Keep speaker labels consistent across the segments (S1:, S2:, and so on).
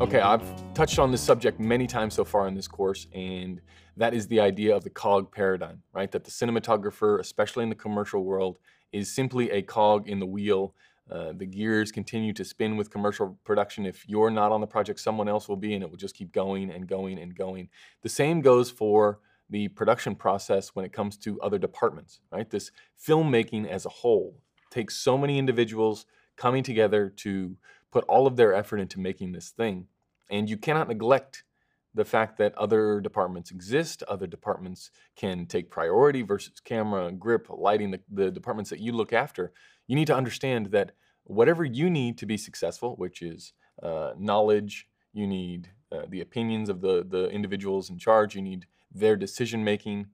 S1: Okay, I've touched on this subject many times so far in this course, and that is the idea of the cog paradigm, right? That the cinematographer, especially in the commercial world, is simply a cog in the wheel. The gears continue to spin with commercial production. If you're not on the project, someone else will be, and it will just keep going and going and going. The same goes for the production process when it comes to other departments, right? This filmmaking as a whole takes so many individuals coming together to put all of their effort into making this thing. And you cannot neglect the fact that other departments exist. Other departments can take priority versus camera, grip, lighting, the departments that you look after. You need to understand that whatever you need to be successful, which is knowledge, you need the opinions of the individuals in charge, you need their decision making,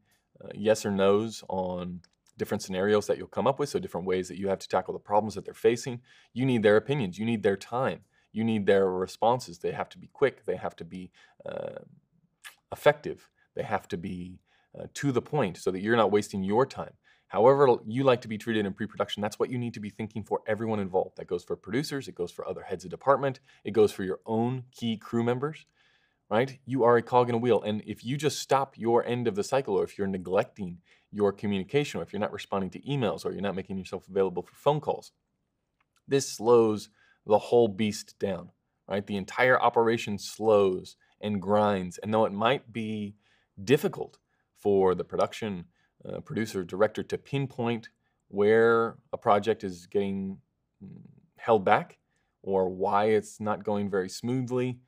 S1: yes or no's on different scenarios that you'll come up with, so different ways that you have to tackle the problems that they're facing. You need their opinions, you need their time, you need their responses. They have to be quick, they have to be effective, they have to be to the point so that you're not wasting your time. However you like to be treated in pre-production, that's what you need to be thinking for everyone involved. That goes for producers, it goes for other heads of department, it goes for your own key crew members, right? You are a cog in a wheel, and if you just stop your end of the cycle, or if you're neglecting your communication, or if you're not responding to emails, or you're not making yourself available for phone calls, this slows the whole beast down, right? The entire operation slows and grinds, and though it might be difficult for the production producer, director to pinpoint where a project is getting held back or why it's not going very smoothly,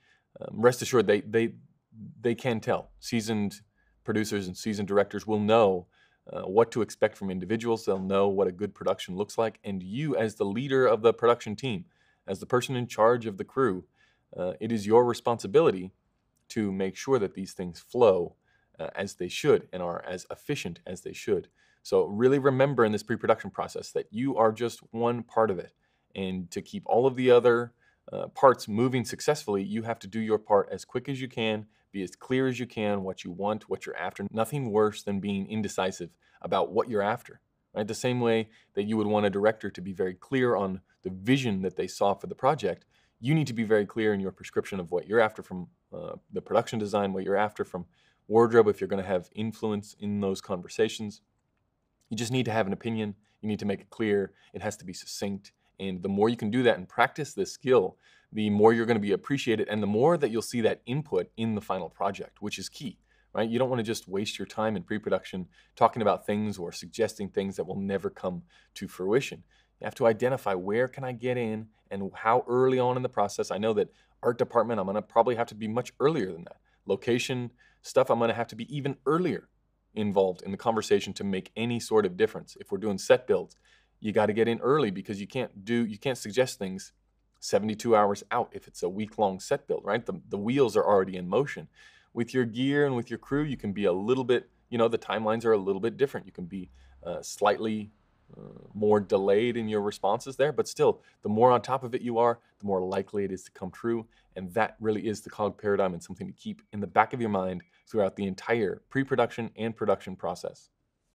S1: rest assured they can tell. Seasoned producers and seasoned directors will know what to expect from individuals. They'll know what a good production looks like. And you, as the leader of the production team, as the person in charge of the crew, it is your responsibility to make sure that these things flow as they should and are as efficient as they should. So really remember in this pre-production process that you are just one part of it. And to keep all of the other parts moving successfully, you have to do your part as quick as you can, be as clear as you can, what you want, what you're after. Nothing worse than being indecisive about what you're after, right? The same way that you would want a director to be very clear on the vision that they saw for the project, you need to be very clear in your prescription of what you're after from the production design, what you're after from wardrobe, if you're going to have influence in those conversations. You just need to have an opinion. You need to make it clear. It has to be succinct. And the more you can do that and practice this skill, the more you're going to be appreciated and the more that you'll see that input in the final project, which is key, right? You don't want to just waste your time in pre-production talking about things or suggesting things that will never come to fruition. You have to identify where can I get in and how early on in the process. I know that art department, I'm going to probably have to be much earlier than that. Location stuff, I'm going to have to be even earlier involved in the conversation to make any sort of difference. If we're doing set builds, you got to get in early because you can't suggest things 72 hours out if it's a week-long set build, right? The wheels are already in motion. With your gear and with your crew, you can be a little bit, the timelines are a little bit different. You can be slightly more delayed in your responses there, but still, the more on top of it you are, the more likely it is to come true. And that really is the cog paradigm and something to keep in the back of your mind throughout the entire pre-production and production process.